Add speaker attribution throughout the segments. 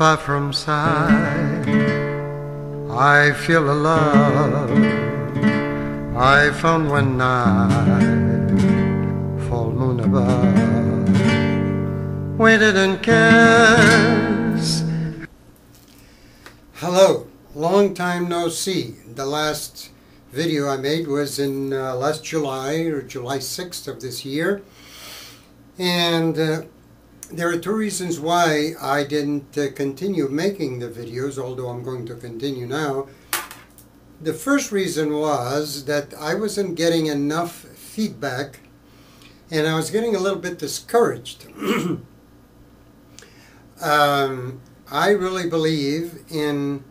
Speaker 1: far from sight, I feel the love I found one night, full moon above, waited and kissed. Hello, long time no see. The last video I made was in last July, or July 6th of this year, and there are two reasons why I didn't continue making the videos, although I'm going to continue now. The first reason was that I wasn't getting enough feedback, and I was getting a little bit discouraged. I really believe in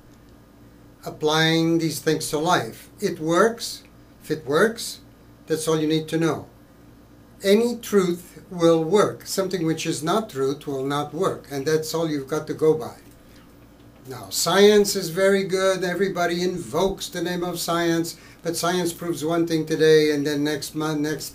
Speaker 1: applying these things to life. It works. If it works, that's all you need to know. Any truth will work. Something which is not truth will not work, and that's all you've got to go by. Now, science is very good. Everybody invokes the name of science, but science proves one thing today, and then next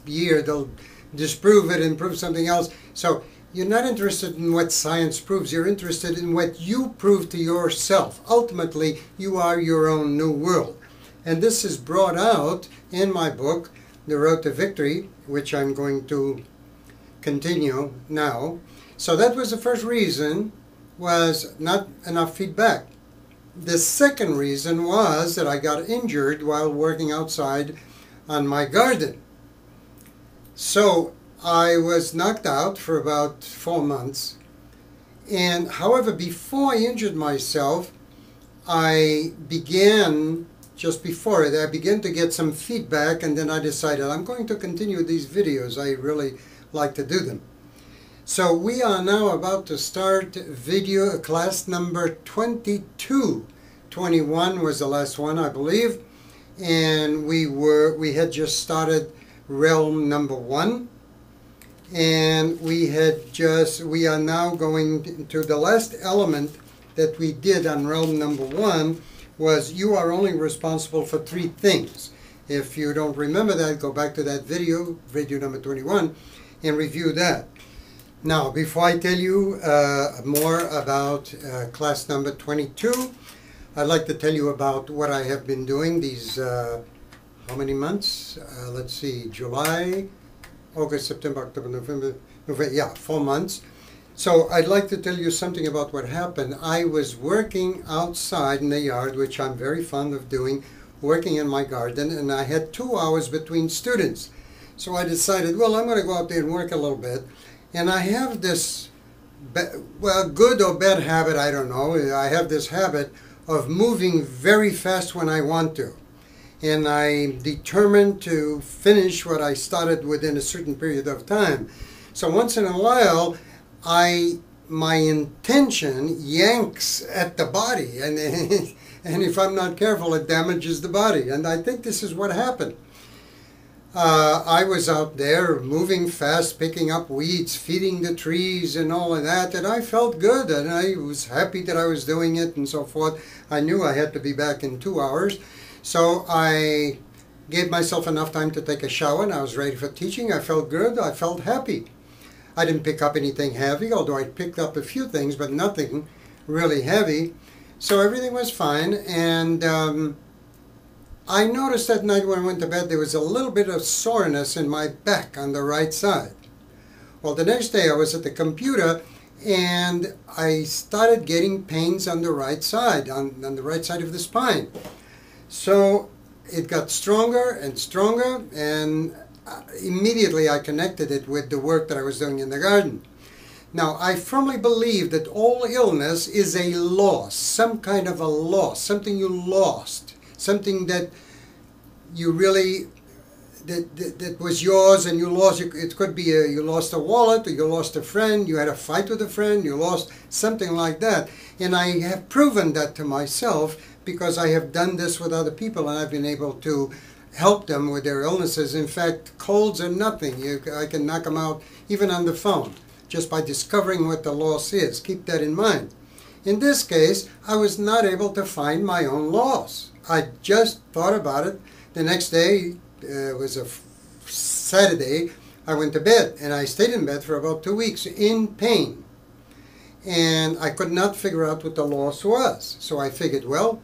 Speaker 1: year they'll disprove it and prove something else. So you're not interested in what science proves. You're interested in what you prove to yourself. Ultimately, you are your own new world. And this is brought out in my book, The Road to Victory, which I'm going to continue now. So that was the first reason, was not enough feedback. The second reason was that I got injured while working outside on my garden. So I was knocked out for about 4 months. And however, before I injured myself, I began, just before it, I began to get some feedback, and then I decided I'm going to continue these videos. I really like to do them. So we are now about to start video class number 22. 21 was the last one, I believe. And we had just started realm number 1. And we are now going to the last element that we did on realm number 1 was you are only responsible for 3 things. If you don't remember that, go back to that video number 21, and review that. Now, before I tell you more about class number 22, I'd like to tell you about what I have been doing these, how many months? Let's see, July, August, September, October, November, yeah, 4 months. So I'd like to tell you something about what happened. I was working outside in the yard, which I'm very fond of doing, working in my garden, and I had 2 hours between students. So I decided, well, I'm going to go out there and work a little bit. And I have this, well, good or bad habit, I don't know. I have this habit of moving very fast when I want to. And I'm determined to finish what I started within a certain period of time. So once in a while, my intention yanks at the body, and if I'm not careful, it damages the body. And I think this is what happened. I was out there moving fast, picking up weeds, feeding the trees and all of that, and I felt good, and I was happy that I was doing it and so forth. I knew I had to be back in 2 hours. So I gave myself enough time to take a shower, and I was ready for teaching. I felt good. I felt happy. I didn't pick up anything heavy, although I picked up a few things, but nothing really heavy. So everything was fine. And I noticed that night when I went to bed, there was a little bit of soreness in my back on the right side. Well, the next day I was at the computer, and I started getting pains on the right side, on the right side of the spine. So it got stronger and stronger, and immediately I connected it with the work that I was doing in the garden. Now, I firmly believe that all illness is a loss, some kind of a loss, something you lost, something that you really, that was yours and you lost. It could be you lost a wallet, or you lost a friend, you had a fight with a friend, you lost something like that. And I have proven that to myself, because I have done this with other people, and I've been able to help them with their illnesses. In fact, colds are nothing. I can knock them out even on the phone, just by discovering what the loss is. Keep that in mind. In this case, I was not able to find my own loss. I just thought about it. The next day, it was a Saturday, I went to bed, and I stayed in bed for about 2 weeks in pain. and I could not figure out what the loss was. So I figured, well,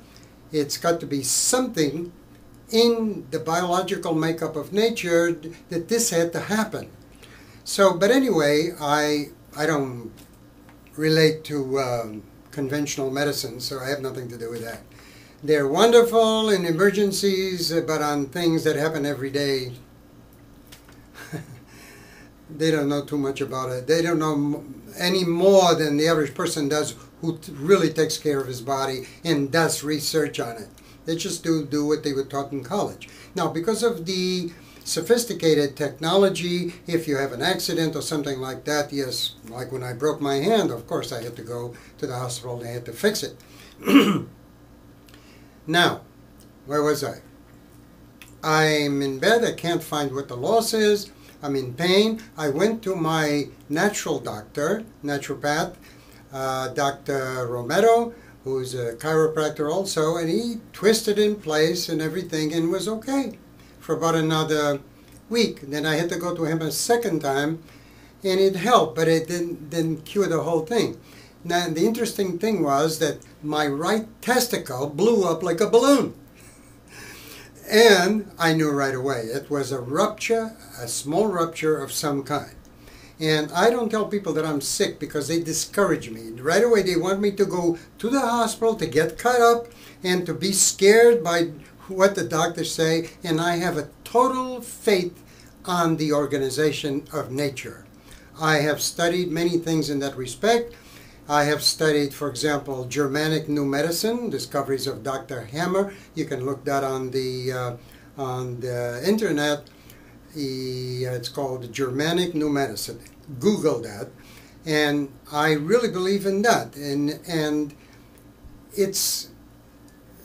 Speaker 1: it's got to be something in the biological makeup of nature that this had to happen. So, but anyway, I don't relate to conventional medicine, so I have nothing to do with that. They're wonderful in emergencies, but on things that happen every day, they don't know too much about it. They don't know any more than the average person does who really takes care of his body and does research on it. They just do what they were taught in college. Now, because of the sophisticated technology, if you have an accident or something like that, yes, like when I broke my hand, of course I had to go to the hospital and they had to fix it. Now, where was I? I'm in bed, I can't find what the loss is, I'm in pain. I went to my natural doctor, naturopath, Dr. Romero, who's a chiropractor also, and he twisted in place and everything and was okay for about another week. Then I had to go to him a second time, and it helped, but it didn't cure the whole thing. Now, the interesting thing was that my right testicle blew up like a balloon. And I knew right away it was a rupture, a small rupture of some kind. And I don't tell people that I'm sick because they discourage me. Right away they want me to go to the hospital to get cut up and to be scared by what the doctors say. And I have a total faith on the organization of nature. I have studied many things in that respect. I have studied, for example, Germanic New Medicine, discoveries of Dr. Hammer. You can look that on the internet. It's called Germanic New Medicine. Google that. And I really believe in that. And its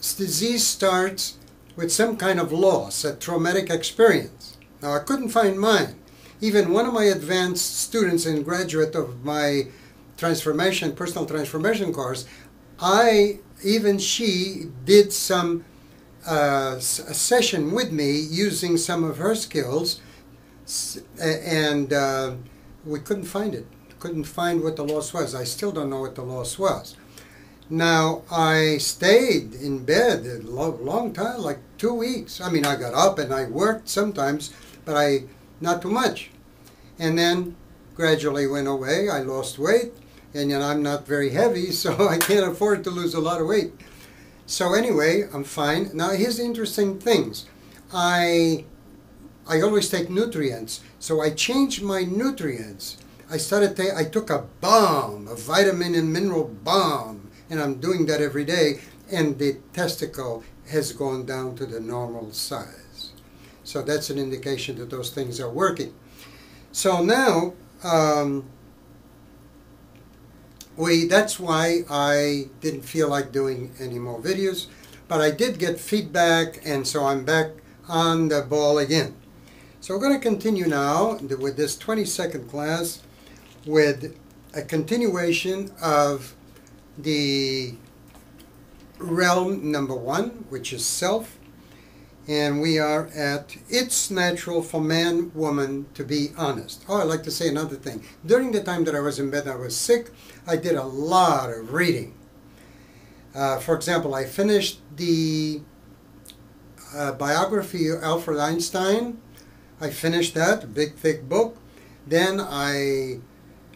Speaker 1: disease starts with some kind of loss, a traumatic experience. Now, I couldn't find mine. Even one of my advanced students and graduate of my personal transformation course, she did some a session with me using some of her skills, and we couldn't find it. Couldn't find what the loss was. I still don't know what the loss was. Now, I stayed in bed a long time, like 2 weeks. I mean, I got up and I worked sometimes, but not too much. And then gradually went away. I lost weight. And I'm not very heavy, so I can't afford to lose a lot of weight. So anyway, I'm fine. Now here's the interesting things. I always take nutrients, so I changed my nutrients. I took a balm, a vitamin and mineral balm, and I'm doing that every day, and the testicle has gone down to the normal size. So that's an indication that those things are working. So now, that's why I didn't feel like doing any more videos, but I did get feedback, and so I'm back on the ball again. So we're going to continue now with this 22nd class with a continuation of the realm number 1, which is self, and we are at it's natural for man, woman to be honest. Oh, I'd like to say another thing. During the time that I was in bed, I was sick, I did a lot of reading. For example, I finished the biography of Albert Einstein. I finished that, a big thick book. Then I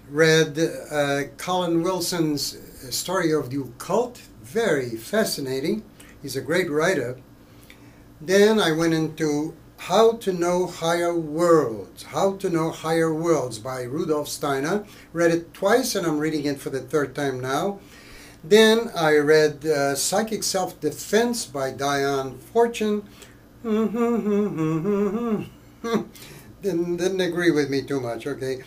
Speaker 1: read Colin Wilson's Story of the Occult, very fascinating. He's a great writer. Then I went into How to Know Higher Worlds, How to Know Higher Worlds by Rudolf Steiner. Read it twice and I'm reading it for the 3rd time now. Then I read Psychic Self-Defense by Diane Fortune. Didn't agree with me too much, okay.